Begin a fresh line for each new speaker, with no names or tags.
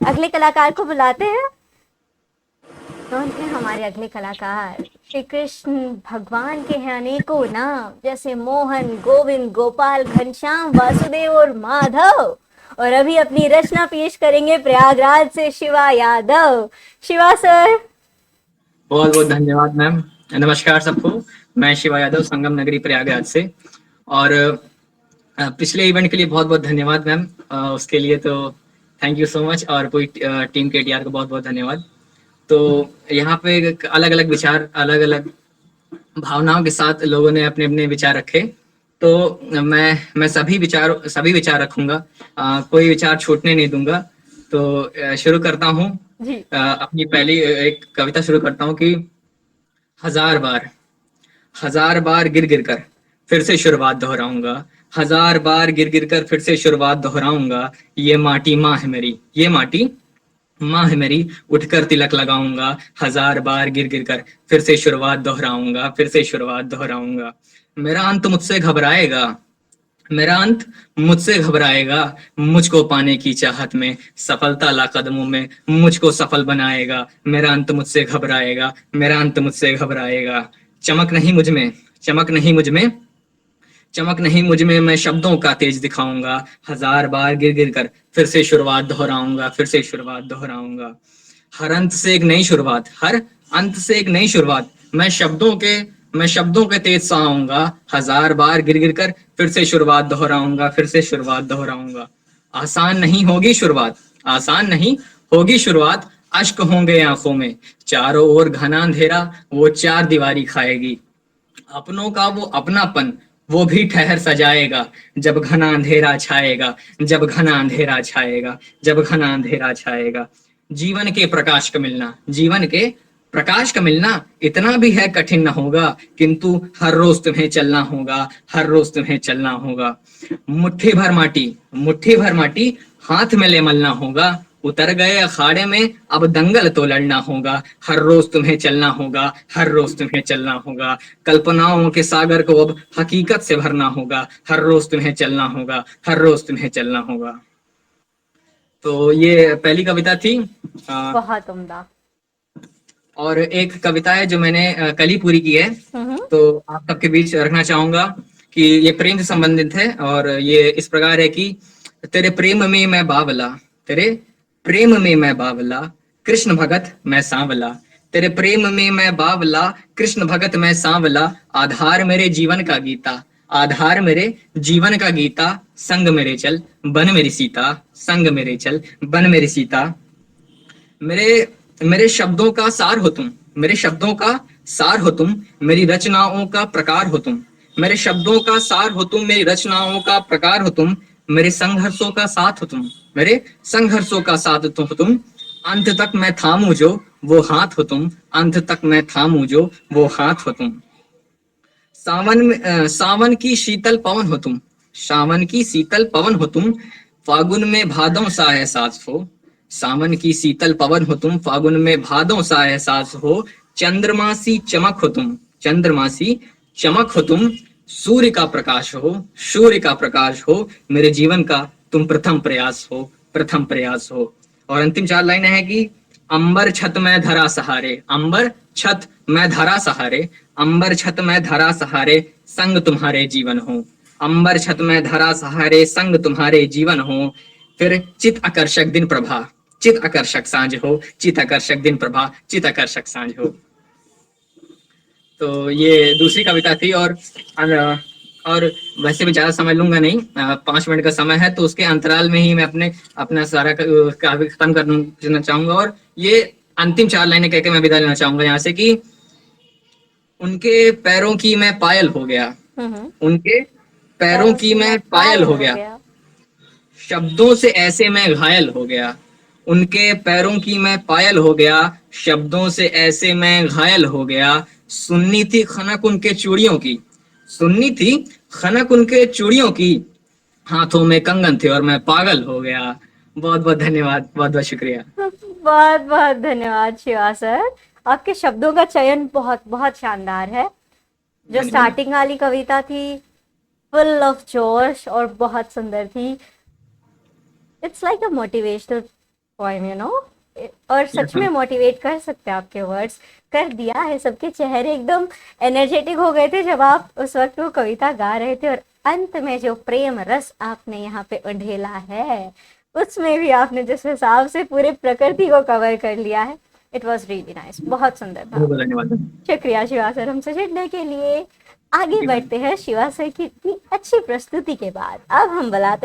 अगले कलाकार को बुलाते हैं। कौन है हमारे अगले कलाकार? श्री कृष्ण भगवान के हैं अनेकों नाम, जैसे मोहन, गोविंद, गोपाल, घनश्याम, वासुदेव और माधव। और अभी अपनी रचना पेश करेंगे प्रयागराज से शिवा यादव। शिवा सर।
बहुत बहुत धन्यवाद मैम। नमस्कार सबको। मैं शिवा यादव, संगम नगरी प्रयागराज से। और पिछले इवेंट के लिए बहुत बहुत धन्यवाद मैम। उसके लिए तो थैंक यू सो मच, और पूरी टीम के टीआर को बहुत बहुत धन्यवाद। तो यहाँ पे अलग अलग विचार, अलग अलग भावनाओं के साथ लोगों ने अपने अपने विचार रखे। तो मैं सभी विचार रखूंगा, कोई विचार छूटने नहीं दूंगा। तो शुरू करता हूँ।
जी।
अपनी पहली एक कविता शुरू करता हूँ कि हजार बार गिर गिर कर फिर से शुरुआत दोहराऊंगा। हजार बार गिर गिर कर फिर से शुरुआत दोहराऊंगा। ये माटी माँ है मेरी, ये माटी माँ है मेरी, उठकर तिलक लगाऊंगा। हजार बार गिर गिर कर फिर से शुरुआत दोहराऊंगा, फिर से शुरुआत दोहराऊंगा। मेरा अंत मुझसे घबराएगा, मेरा अंत मुझसे घबराएगा। मुझको पाने की चाहत में सफलता ला कदमों में मुझको सफल बनाएगा। मेरा अंत मुझसे घबराएगा, मेरा अंत मुझसे घबराएगा। चमक नहीं मुझ में, चमक नहीं मुझ में, चमक नहीं मुझ में, मैं शब्दों का तेज दिखाऊंगा। हजार बार गिर गिर कर फिर से शुरुआत दोहराऊंगा, फिर से शुरुआत दोहराऊंगा। हर अंत से एक नई शुरुआत, हर अंत से एक नई शुरुआत। मैं शब्दों के तेज से आऊंगा। हजार बार गिर गिर कर फिर से शुरुआत दोहराऊंगा, फिर से शुरुआत दोहराऊंगा। आसान नहीं होगी शुरुआत, आसान नहीं होगी शुरुआत। अश्क होंगे आंखों में, चारों ओर घना अंधेरा वो चार दीवारी खाएगी। अपनों का वो अपनापन वो भी ठहर सजाएगा, जब घना अंधेरा छाएगा, जब घना अंधेरा छाएगा, जब घना अंधेरा छाएगा। जीवन के प्रकाश का मिलना, जीवन के प्रकाश का मिलना इतना भी है कठिन न होगा, किंतु हर रोज तुम्हें चलना होगा, हर रोज तुम्हें चलना होगा। मुट्ठी भर माटी, मुट्ठी भर माटी हाथ में ले मलना होगा। उतर गए अखाड़े में अब दंगल तो लड़ना होगा। हर रोज तुम्हें चलना होगा, हर रोज तुम्हें चलना होगा। कल्पनाओं के सागर को अब हकीकत से भरना होगा। हर रोज तुम्हें चलना होगा, हर रोज तुम्हें चलना होगा। तो ये पहली कविता थी।
बहुत उम्दा।
और एक कविता है जो मैंने कल ही पूरी की है,
हम्म।
तो आप सबके बीच रखना चाहूंगा कि ये प्रेम से संबंधित है। और ये इस प्रकार है कि तेरे प्रेम में मैं बावला, तेरे प्रेम में मैं बावला, कृष्ण भगत मैं सांवला। तेरे प्रेम में मैं बावला, कृष्ण भगत मैं सांवला। आधार मेरे जीवन का गीता, आधार मेरे जीवन का गीता। संग मेरे चल बन मेरी सीता, संग मेरे चल बन मेरी सीता। मेरे मेरे शब्दों का सार हो तुम, मेरे शब्दों का सार हो तुम, मेरी रचनाओं का प्रकार हो तुम। मेरे शब्दों का सार हो तुम, मेरी रचनाओं का प्रकार हो तुम। मेरे संघर्षों का साथ हो तुम, मेरे संघर्षों का साथ हो तुम। अंत तक मैं थामू जो वो हाथ हो तुम, अंत तक मैं थामू जो वो हाथ हो तुम। सावन की शीतल पवन हो तुम, सावन की शीतल पवन हो तुम। फागुन में भादों सा एहसास हो, सावन की शीतल पवन हो तुम। फागुन में भादों सा एहसास हो। चंद्रमा सी चमक हो तुम, चंद्रमा सी चमक हो तुम। सूर्य का प्रकाश हो, सूर्य का प्रकाश हो। मेरे जीवन का तुम प्रथम प्रयास हो, प्रथम प्रयास हो। और अंतिम चार लाइनें हैं कि अंबर छत में धरा सहारे, अंबर छत में धरा सहारे, अंबर छत में धरा सहारे, संग तुम्हारे जीवन हो। अंबर छत में धरा सहारे, संग तुम्हारे जीवन हो। फिर चित आकर्षक दिन प्रभा, चित आकर्षक सांझ हो, चित आकर्षक दिन प्रभा, चित आकर्षक सांझ हो। तो ये दूसरी कविता थी। और वैसे भी ज्यादा समय लूंगा नहीं, 5 मिनट का समय है, तो उसके अंतराल में ही मैं अपना सारा काव्य खत्म करना चाहूंगा। और ये अंतिम चार लाइनें कहकर मैं विदा लेना चाहूंगा यहाँ से कि उनके पैरों की मैं पायल हो गया,
हम्म।
उनके पैरों
पैरों
की
की मैं
मैं पायल
पायल
हो
हो
गया।
गया।
शब्दों से ऐसे मैं घायल हो गया, उनके पैरों की मैं पायल हो गया। शब्दों से ऐसे मैं घायल हो गया। सुननी थी खनक उनके चूड़ियों की, सुननी थी खनक उनके चूड़ियों की। हाथों में कंगन थे और मैं पागल हो गया। बहुत बहुत धन्यवाद, बहुत बहुत शुक्रिया।
बहुत बहुत धन्यवाद शिवा सर। आपके शब्दों का चयन बहुत बहुत शानदार है। जो
धन्यवाद।
स्टार्टिंग वाली कविता थी फुल ऑफ जोश और बहुत सुंदर थी। It's like a motivational poem, you know. और सच में मोटिवेट कर सकते हैं आपके वर्ड्स, कर दिया है। सबके चेहरे एकदम एनर्जेटिक हो गए थे जब आप उस वक्त वो कविता गा रहे थे। और अंत में जो प्रेम रस आपने यहाँ पे उंडेला है, उसमें भी आपने जिस हिसाब से पूरे प्रकृति को कवर कर लिया है, इट वॉज रियली नाइस। बहुत सुंदर था।
बहुत धन्यवाद।
शुक्रिया शिवा सर हमसे जुड़ने के लिए। आगे बढ़ते हैं शिवा सर की इतनी अच्छी प्रस्तुति के बाद। अब हम बुलाते